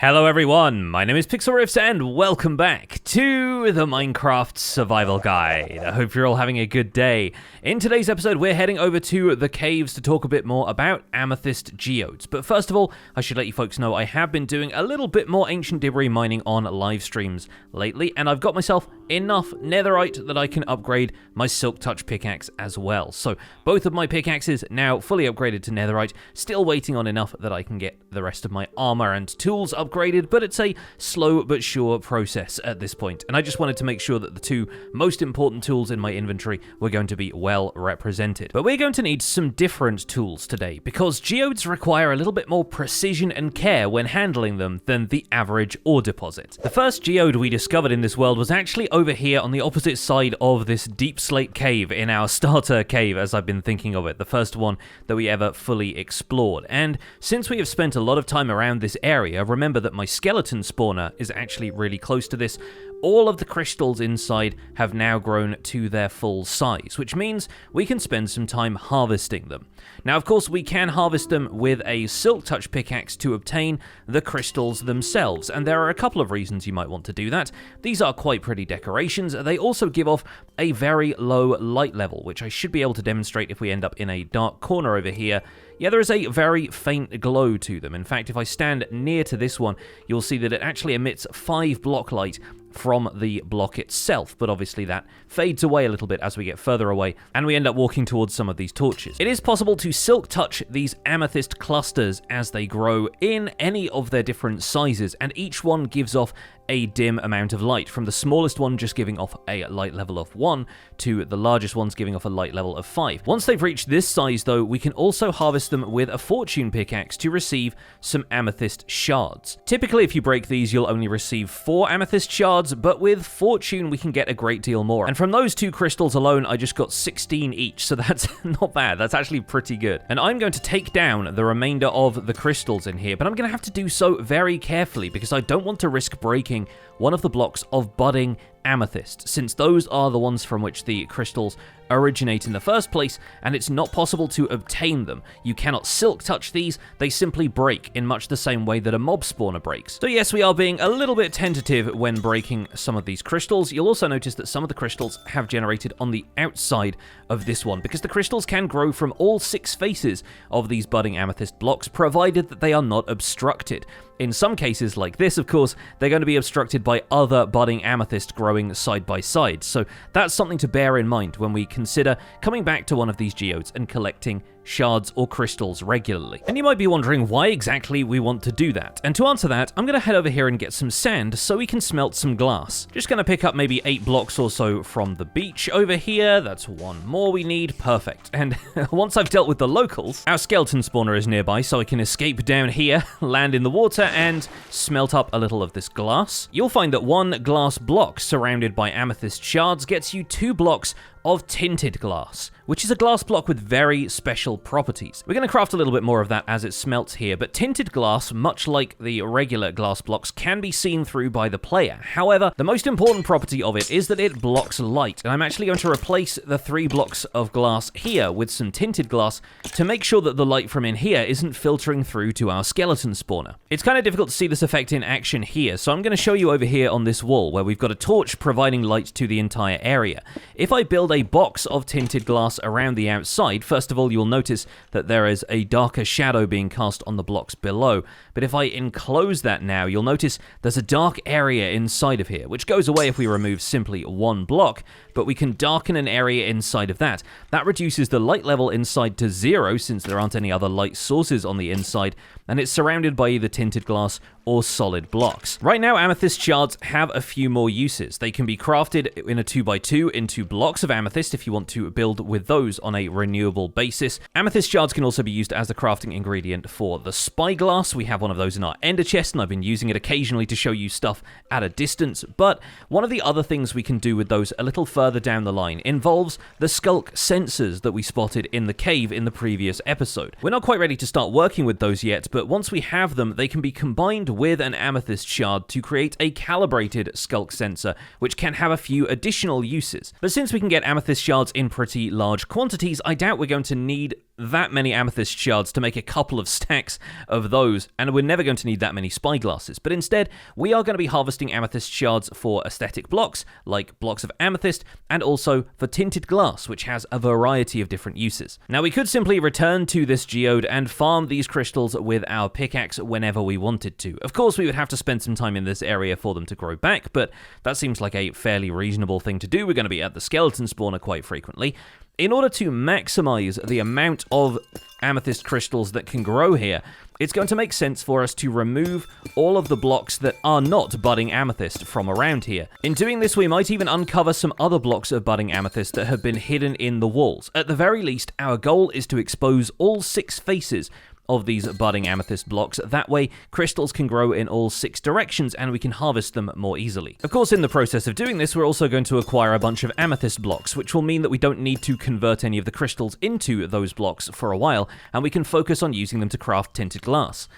Hello everyone, my name is Pixlriffs and welcome back to the Minecraft Survival Guide. I hope you're all having a good day. In today's episode, we're heading over to the caves to talk a bit more about Amethyst Geodes. But first of all, I should let you folks know I have been doing a little bit more ancient debris mining on live streams lately, and I've got myself enough netherite that I can upgrade my Silk Touch pickaxe as well. So both of my pickaxes now fully upgraded to netherite, still waiting on enough that I can get the rest of my armor and tools upgraded, but it's a slow but sure process at this point, and I just wanted to make sure that the two most important tools in my inventory were going to be well represented. But we're going to need some different tools today, because geodes require a little bit more precision and care when handling them than the average ore deposit. The first geode we discovered in this world was actually over here on the opposite side of this deep slate cave in our starter cave, as I've been thinking of it, the first one that we ever fully explored. And since we have spent a lot of time around this area, remember that my skeleton spawner is actually really close to this. All of the crystals inside have now grown to their full size, which means we can spend some time harvesting them. Now, of course, we can harvest them with a Silk Touch pickaxe to obtain the crystals themselves, and there are a couple of reasons you might want to do that. These are quite pretty decorations. They also give off a very low light level, which I should be able to demonstrate if we end up in a dark corner over here. Yeah, there is a very faint glow to them. In fact, if I stand near to this one, you'll see that it actually emits 5 block light from the block itself, but obviously that fades away a little bit as we get further away and we end up walking towards some of these torches. It is possible to Silk Touch these amethyst clusters as they grow in any of their different sizes, and each one gives off a dim amount of light, from the smallest one just giving off a light level of 1 to the largest ones giving off a light level of 5. Once they've reached this size though, we can also harvest them with a fortune pickaxe to receive some Amethyst Shards. Typically if you break these you'll only receive 4 Amethyst Shards, but with fortune we can get a great deal more. And from those 2 crystals alone I just got 16 each, so that's not bad, that's actually pretty good. And I'm going to take down the remainder of the crystals in here, but I'm going to have to do so very carefully because I don't want to risk breaking one of the blocks of budding amethyst, since those are the ones from which the crystals originate in the first place, and it's not possible to obtain them. You cannot Silk Touch these, they simply break in much the same way that a mob spawner breaks. So yes, we are being a little bit tentative when breaking some of these crystals. You'll also notice that some of the crystals have generated on the outside of this one, because the crystals can grow from all 6 faces of these budding amethyst blocks, provided that they are not obstructed. In some cases, like this, of course, they're going to be obstructed by other budding amethyst growing side by side, so that's something to bear in mind when we consider coming back to one of these geodes and collecting shards or crystals regularly. And you might be wondering why exactly we want to do that. And to answer that, I'm going to head over here and get some sand so we can smelt some glass. Just going to pick up maybe 8 blocks or so from the beach over here. That's 1 more we need. Perfect. And once I've dealt with the locals, our skeleton spawner is nearby, so I can escape down here, land in the water, and smelt up a little of this glass. You'll find that 1 glass block surrounded by amethyst shards gets you 2 blocks of tinted glass, which is a glass block with very special properties. We're going to craft a little bit more of that as it smelts here, but tinted glass, much like the regular glass blocks, can be seen through by the player. However, the most important property of it is that it blocks light, and I'm actually going to replace the 3 blocks of glass here with some tinted glass to make sure that the light from in here isn't filtering through to our skeleton spawner. It's kind of difficult to see this effect in action here, so I'm going to show you over here on this wall where we've got a torch providing light to the entire area. If I build a box of tinted glass around the outside, first of all you'll notice that there is a darker shadow being cast on the blocks below, but if I enclose that now, you'll notice there's a dark area inside of here, which goes away if we remove simply 1 block, but we can darken an area inside of that. That reduces the light level inside to 0, since there aren't any other light sources on the inside, and it's surrounded by either tinted glass or solid blocks. Right now, amethyst shards have a few more uses. They can be crafted in a 2x2 into blocks of amethyst if you want to build with those on a renewable basis. Amethyst shards can also be used as a crafting ingredient for the spyglass. We have one of those in our ender chest, and I've been using it occasionally to show you stuff at a distance, but one of the other things we can do with those a little further down the line involves the skulk sensors that we spotted in the cave in the previous episode. We're not quite ready to start working with those yet, but once we have them, they can be combined with an amethyst shard to create a calibrated skulk sensor, which can have a few additional uses. But since we can get amethyst shards in pretty large quantities, I doubt we're going to need that many amethyst shards to make a couple of stacks of those, and we're never going to need that many spyglasses. But instead, we are going to be harvesting amethyst shards for aesthetic blocks, like blocks of amethyst, and also for tinted glass, which has a variety of different uses. Now, we could simply return to this geode and farm these crystals with our pickaxe whenever we wanted to. Of course, we would have to spend some time in this area for them to grow back, but that seems like a fairly reasonable thing to do. We're going to be at the skeleton spawner quite frequently. In order to maximize the amount of amethyst crystals that can grow here, it's going to make sense for us to remove all of the blocks that are not budding amethyst from around here. In doing this, we might even uncover some other blocks of budding amethyst that have been hidden in the walls. At the very least, our goal is to expose all 6 faces of these budding amethyst blocks. That way, crystals can grow in all 6 directions and we can harvest them more easily. Of course, in the process of doing this, we're also going to acquire a bunch of amethyst blocks, which will mean that we don't need to convert any of the crystals into those blocks for a while, and we can focus on using them to craft tinted glass.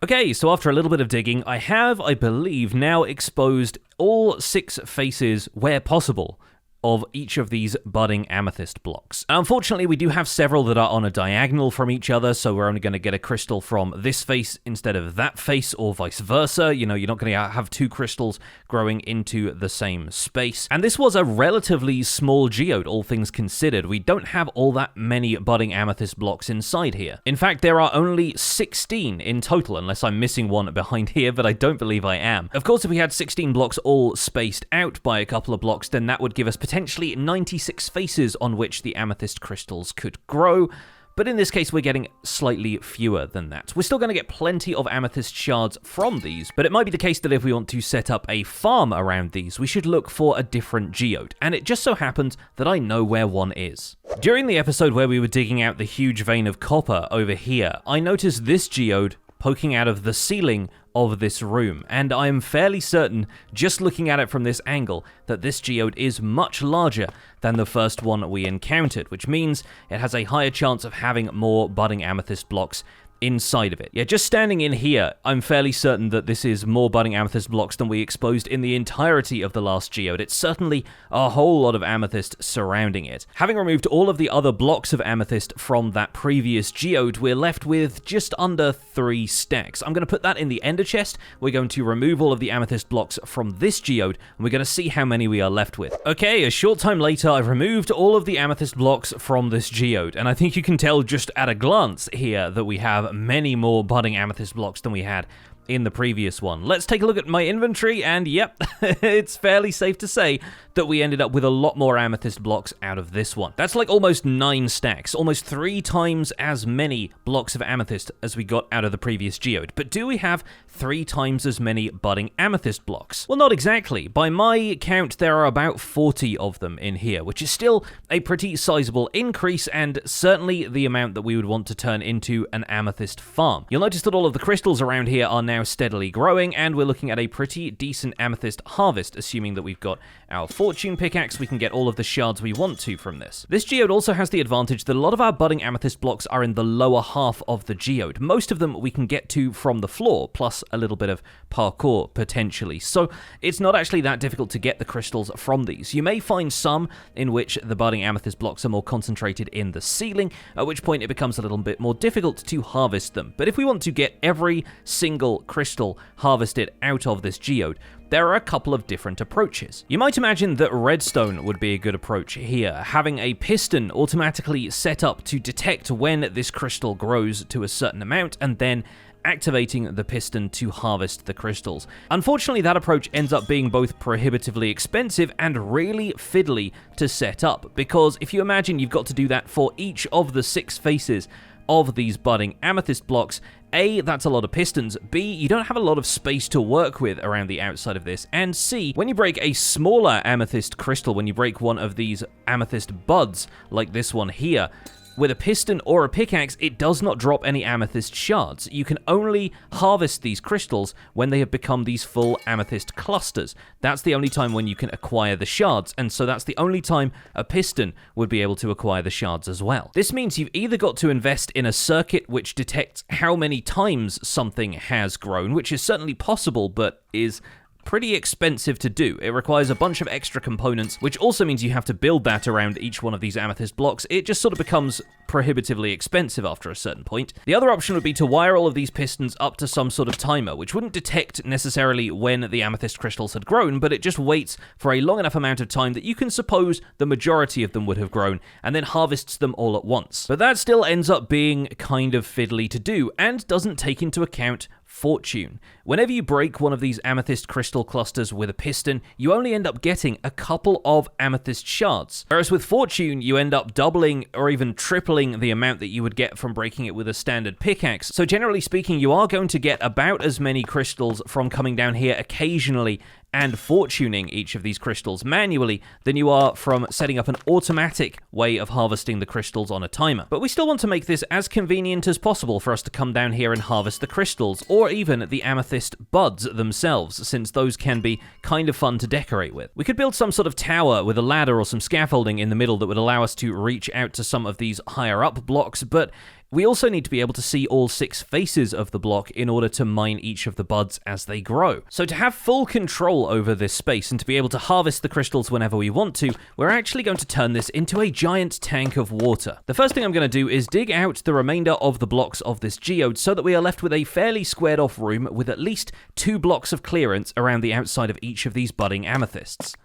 Okay, so after a little bit of digging, I have, I believe, now exposed all 6 faces where possible of each of these budding amethyst blocks. Unfortunately, we do have several that are on a diagonal from each other, so we're only going to get a crystal from this face instead of that face, or vice versa. You know, you're not going to have 2 crystals growing into the same space. And this was a relatively small geode, all things considered. We don't have all that many budding amethyst blocks inside here. In fact, there are only 16 in total, unless I'm missing one behind here, but I don't believe I am. Of course, if we had 16 blocks all spaced out by a couple of blocks, then that would give us potentially 96 faces on which the amethyst crystals could grow, but in this case we're getting slightly fewer than that. We're still going to get plenty of amethyst shards from these, but it might be the case that if we want to set up a farm around these, we should look for a different geode, and it just so happens that I know where one is. During the episode where we were digging out the huge vein of copper over here, I noticed this geode poking out of the ceiling of this room, and I am fairly certain, just looking at it from this angle, that this geode is much larger than the first one we encountered, which means it has a higher chance of having more budding amethyst blocks inside of it. Yeah, just standing in here, I'm fairly certain that this is more budding amethyst blocks than we exposed in the entirety of the last geode. It's certainly a whole lot of amethyst surrounding it. Having removed all of the other blocks of amethyst from that previous geode, we're left with just under 3 stacks. I'm going to put that in the ender chest. We're going to remove all of the amethyst blocks from this geode, and we're going to see how many we are left with. Okay, a short time later, I've removed all of the amethyst blocks from this geode, and I think you can tell just at a glance here that we have many more budding amethyst blocks than we had in the previous one. Let's take a look at my inventory, and yep, it's fairly safe to say that we ended up with a lot more amethyst blocks out of this one. That's like almost 9 stacks, almost 3 times as many blocks of amethyst as we got out of the previous geode. But do we have 3 times as many budding amethyst blocks? Well, not exactly. By my count, there are about 40 of them in here, which is still a pretty sizable increase, and certainly the amount that we would want to turn into an amethyst farm. You'll notice that all of the crystals around here are now steadily growing, and we're looking at a pretty decent amethyst harvest, assuming that we've got our fortune pickaxe. We can get all of the shards we want to from this. This geode also has the advantage that a lot of our budding amethyst blocks are in the lower half of the geode. Most of them we can get to from the floor, plus a little bit of parkour potentially. So it's not actually that difficult to get the crystals from these. You may find some in which the budding amethyst blocks are more concentrated in the ceiling, at which point it becomes a little bit more difficult to harvest them. But if we want to get every single crystal harvested out of this geode, there are a couple of different approaches. You might imagine that redstone would be a good approach here, having a piston automatically set up to detect when this crystal grows to a certain amount, and then activating the piston to harvest the crystals. Unfortunately, that approach ends up being both prohibitively expensive and really fiddly to set up, because if you imagine you've got to do that for each of the 6 faces of these budding amethyst blocks, A, that's a lot of pistons, B, you don't have a lot of space to work with around the outside of this, and C, when you break a smaller amethyst crystal, when you break one of these amethyst buds, like this one here, with a piston or a pickaxe, it does not drop any amethyst shards. You can only harvest these crystals when they have become these full amethyst clusters. That's the only time when you can acquire the shards, and so that's the only time a piston would be able to acquire the shards as well. This means you've either got to invest in a circuit which detects how many times something has grown, which is certainly possible, but is pretty expensive to do. It requires a bunch of extra components, which also means you have to build that around each one of these amethyst blocks. It just sort of becomes prohibitively expensive after a certain point. The other option would be to wire all of these pistons up to some sort of timer, which wouldn't detect necessarily when the amethyst crystals had grown, but it just waits for a long enough amount of time that you can suppose the majority of them would have grown, and then harvests them all at once. But that still ends up being kind of fiddly to do, and doesn't take into account fortune. Whenever you break one of these amethyst crystal clusters with a piston, you only end up getting a couple of amethyst shards. Whereas with fortune, you end up doubling or even tripling the amount that you would get from breaking it with a standard pickaxe. So generally speaking, you are going to get about as many crystals from coming down here occasionally and fortuning each of these crystals manually than you are from setting up an automatic way of harvesting the crystals on a timer. But we still want to make this as convenient as possible for us to come down here and harvest the crystals, or even the amethyst buds themselves, since those can be kind of fun to decorate with. We could build some sort of tower with a ladder or some scaffolding in the middle that would allow us to reach out to some of these higher up blocks, but we also need to be able to see all 6 faces of the block in order to mine each of the buds as they grow. So to have full control over this space and to be able to harvest the crystals whenever we want to, we're actually going to turn this into a giant tank of water. The first thing I'm going to do is dig out the remainder of the blocks of this geode so that we are left with a fairly squared off room with at least 2 blocks of clearance around the outside of each of these budding amethysts.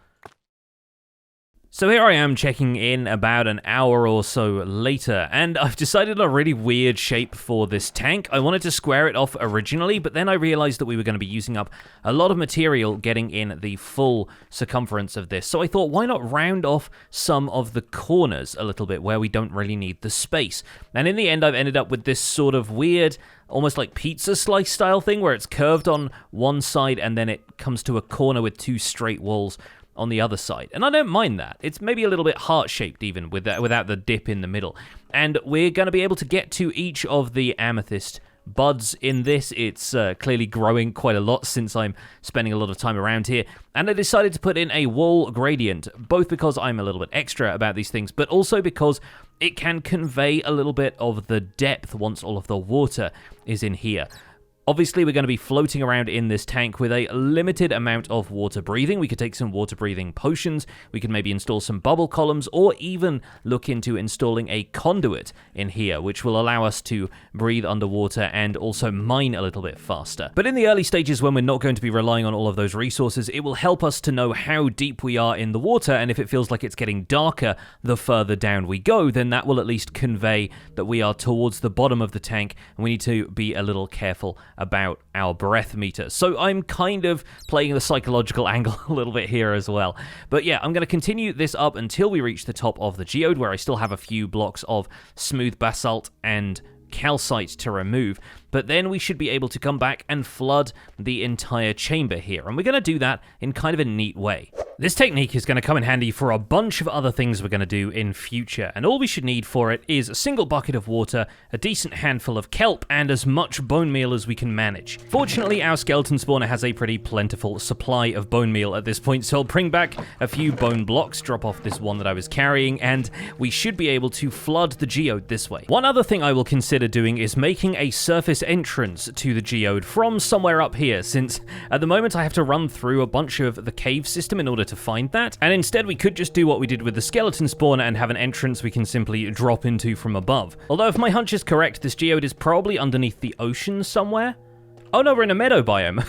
So here I am checking in about an hour or so later, and I've decided on a really weird shape for this tank. I wanted to square it off originally, but then I realized that we were going to be using up a lot of material getting in the full circumference of this. So I thought, why not round off some of the corners a little bit where we don't really need the space? And in the end, I've ended up with this sort of weird, almost like pizza slice style thing where it's curved on one side and then it comes to a corner with 2 straight walls on the other side. And I don't mind that. It's maybe a little bit heart-shaped even with that, without the dip in the middle. And we're going to be able to get to each of the amethyst buds in this. It's clearly growing quite a lot since I'm spending a lot of time around here. And I decided to put in a wall gradient, both because I'm a little bit extra about these things, but also because it can convey a little bit of the depth once all of the water is in here. Obviously, we're going to be floating around in this tank with a limited amount of water breathing. We could take some water breathing potions, we could maybe install some bubble columns, or even look into installing a conduit in here, which will allow us to breathe underwater and also mine a little bit faster. But in the early stages, when we're not going to be relying on all of those resources, it will help us to know how deep we are in the water, and if it feels like it's getting darker the further down we go, then that will at least convey that we are towards the bottom of the tank, and we need to be a little careful about our breath meter. So I'm kind of playing the psychological angle a little bit here as well. But yeah, I'm going to continue this up until we reach the top of the geode, where I still have a few blocks of smooth basalt and calcite to remove, but then we should be able to come back and flood the entire chamber here, and we're going to do that in kind of a neat way. This technique is going to come in handy for a bunch of other things we're going to do in future, and all we should need for it is a single bucket of water, a decent handful of kelp, and as much bone meal as we can manage. Fortunately, our skeleton spawner has a pretty plentiful supply of bone meal at this point, so I'll bring back a few bone blocks, drop off this one that I was carrying, and we should be able to flood the geode this way. One other thing I will consider doing is making a surface entrance to the geode from somewhere up here, since at the moment I have to run through a bunch of the cave system in order to find that, and instead we could just do what we did with the skeleton spawner and have an entrance we can simply drop into from above. Although if my hunch is correct, this geode is probably underneath the ocean somewhere. Oh no, we're in a meadow biome.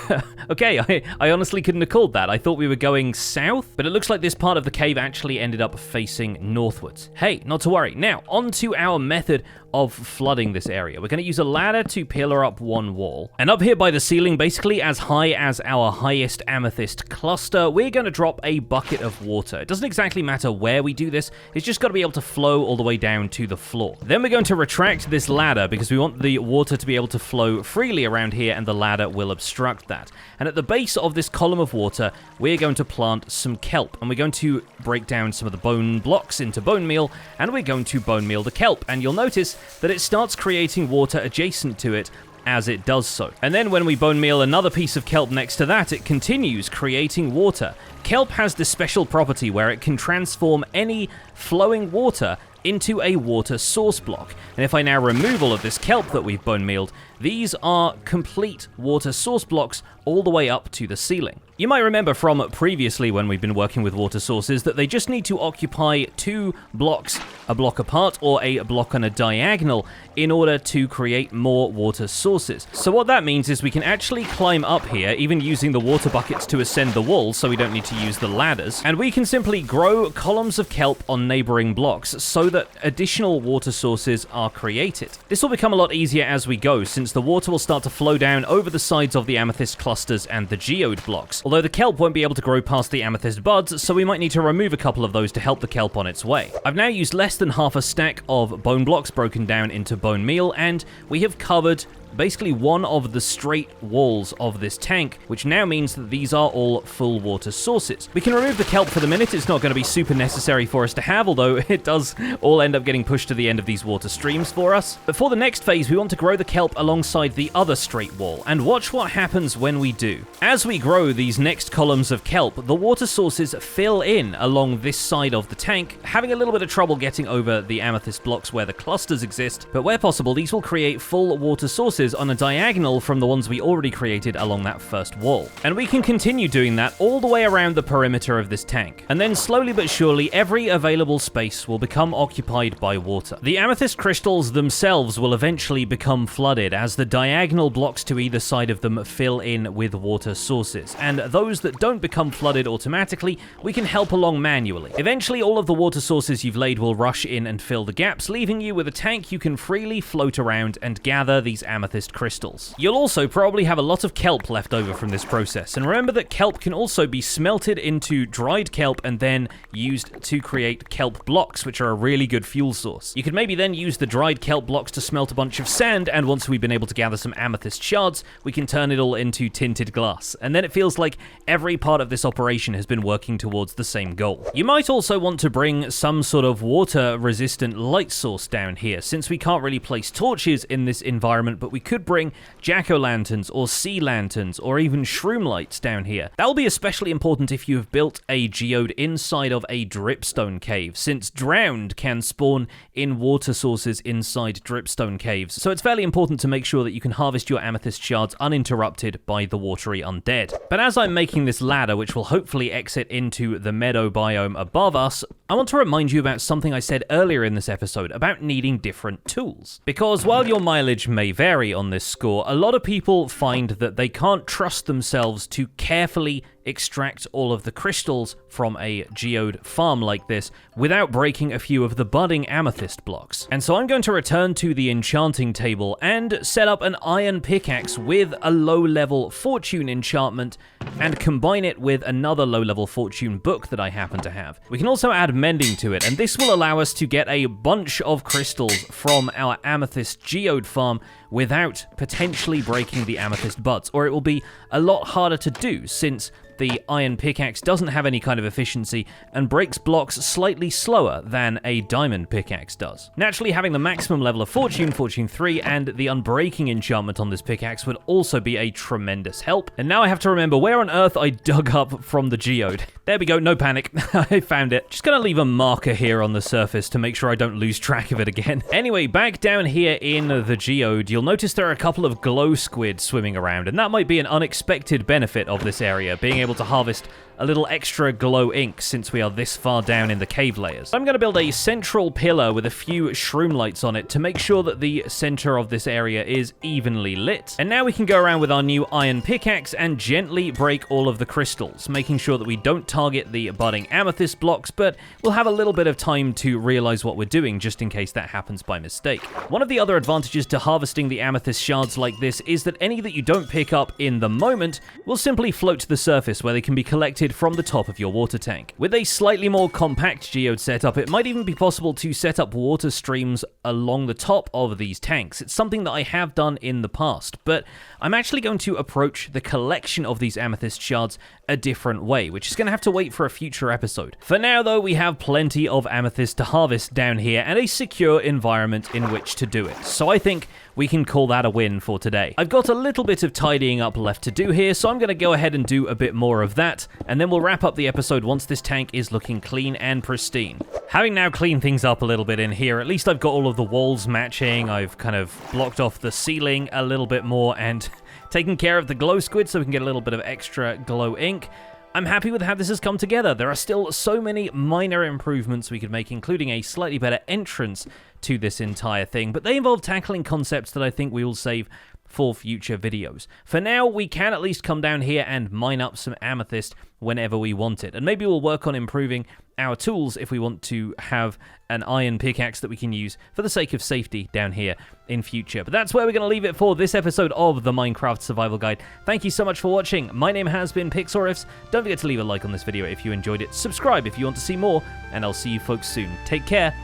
Okay, I honestly couldn't have called that. I thought we were going south, but it looks like this part of the cave actually ended up facing northwards. Hey, not to worry. Now, on to our method of flooding this area. We're going to use a ladder to pillar up one wall. And up here by the ceiling, basically as high as our highest amethyst cluster, we're going to drop a bucket of water. It doesn't exactly matter where we do this. It's just got to be able to flow all the way down to the floor. Then we're going to retract this ladder because we want the water to be able to flow freely around here, and the ladder will obstruct that. And at the base of this column of water, we're going to plant some kelp, and we're going to break down some of the bone blocks into bone meal, and we're going to bone meal the kelp. And you'll notice that it starts creating water adjacent to it as it does so. And then when we bone meal another piece of kelp next to that, it continues creating water. Kelp has this special property where it can transform any flowing water into a water source block. And if I now remove all of this kelp that we've bone mealed, these are complete water source blocks all the way up to the ceiling. You might remember from previously when we've been working with water sources that they just need to occupy 2 blocks, a block apart or a block on a diagonal, in order to create more water sources. So what that means is we can actually climb up here, even using the water buckets to ascend the walls, so we don't need to use the ladders, and we can simply grow columns of kelp on neighboring blocks so that additional water sources are created. This will become a lot easier as we go, since the water will start to flow down over the sides of the amethyst clusters and the geode blocks, although the kelp won't be able to grow past the amethyst buds, so we might need to remove a couple of those to help the kelp on its way. I've now used less than half a stack of bone blocks broken down into bone meal, and we have covered basically one of the straight walls of this tank, which now means that these are all full water sources. We can remove the kelp for the minute. It's not going to be super necessary for us to have, although it does all end up getting pushed to the end of these water streams for us. But for the next phase, we want to grow the kelp alongside the other straight wall, and watch what happens when we do. As we grow these next columns of kelp, the water sources fill in along this side of the tank, having a little bit of trouble getting over the amethyst blocks where the clusters exist, but where possible, these will create full water sources on a diagonal from the ones we already created along that first wall. And we can continue doing that all the way around the perimeter of this tank. And then slowly but surely, every available space will become occupied by water. The amethyst crystals themselves will eventually become flooded as the diagonal blocks to either side of them fill in with water sources. And those that don't become flooded automatically, we can help along manually. Eventually, all of the water sources you've laid will rush in and fill the gaps, leaving you with a tank you can freely float around and gather these amethyst crystals. You'll also probably have a lot of kelp left over from this process, and remember that kelp can also be smelted into dried kelp and then used to create kelp blocks, which are a really good fuel source. You could maybe then use the dried kelp blocks to smelt a bunch of sand, and once we've been able to gather some amethyst shards, we can turn it all into tinted glass, and then it feels like every part of this operation has been working towards the same goal. You might also want to bring some sort of water-resistant light source down here, since we can't really place torches in this environment, but we could bring jack-o'-lanterns or sea lanterns or even shroom lights down here. That will be especially important if you have built a geode inside of a dripstone cave, since drowned can spawn in water sources inside dripstone caves, so it's fairly important to make sure that you can harvest your amethyst shards uninterrupted by the watery undead. But as I'm making this ladder, which will hopefully exit into the meadow biome above us, I want to remind you about something I said earlier in this episode about needing different tools. Because while your mileage may vary on this score, a lot of people find that they can't trust themselves to carefully extract all of the crystals from a geode farm like this without breaking a few of the budding amethyst blocks. And so I'm going to return to the enchanting table and set up an iron pickaxe with a low-level fortune enchantment and combine it with another low-level fortune book that I happen to have. We can also add mending to it, and this will allow us to get a bunch of crystals from our amethyst geode farm without potentially breaking the amethyst buds, or it will be a lot harder to do since the iron pickaxe doesn't have any kind of efficiency and breaks blocks slightly slower than a diamond pickaxe does. Naturally, having the maximum level of Fortune 3, and the unbreaking enchantment on this pickaxe would also be a tremendous help. And now I have to remember where on earth I dug up from the geode. There we go, no panic. I found it. Just gonna leave a marker here on the surface to make sure I don't lose track of it again. Anyway, back down here in the geode, you'll notice there are a couple of glow squid swimming around, and that might be an unexpected benefit of this area, being able to harvest a little extra glow ink since we are this far down in the cave layers. I'm going to build a central pillar with a few shroom lights on it to make sure that the center of this area is evenly lit. And now we can go around with our new iron pickaxe and gently break all of the crystals, making sure that we don't target the budding amethyst blocks, but we'll have a little bit of time to realize what we're doing just in case that happens by mistake. One of the other advantages to harvesting the amethyst shards like this is that any that you don't pick up in the moment will simply float to the surface where they can be collected from the top of your water tank. With a slightly more compact geode setup, it might even be possible to set up water streams along the top of these tanks. It's something that I have done in the past, but I'm actually going to approach the collection of these amethyst shards a different way, which is going to have to wait for a future episode. For now, though, we have plenty of amethyst to harvest down here and a secure environment in which to do it. So I think we can call that a win for today. I've got a little bit of tidying up left to do here, so I'm going to go ahead and do a bit more of that, and then we'll wrap up the episode once this tank is looking clean and pristine. Having now cleaned things up a little bit in here, at least I've got all of the walls matching, I've kind of blocked off the ceiling a little bit more, and taken care of the glow squid so we can get a little bit of extra glow ink. I'm happy with how this has come together. There are still so many minor improvements we could make, including a slightly better entrance to this entire thing, but they involve tackling concepts that I think we will save for future videos. For now, we can at least come down here and mine up some amethyst whenever we want it, and maybe we'll work on improving our tools if we want to have an iron pickaxe that we can use for the sake of safety down here in future. But that's where we're going to leave it for this episode of the Minecraft Survival Guide. Thank you so much for watching. My name has been Pixlriffs. Don't forget to leave a like on this video if you enjoyed it. Subscribe if you want to see more, and I'll see you folks soon. Take care.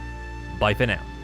Bye for now.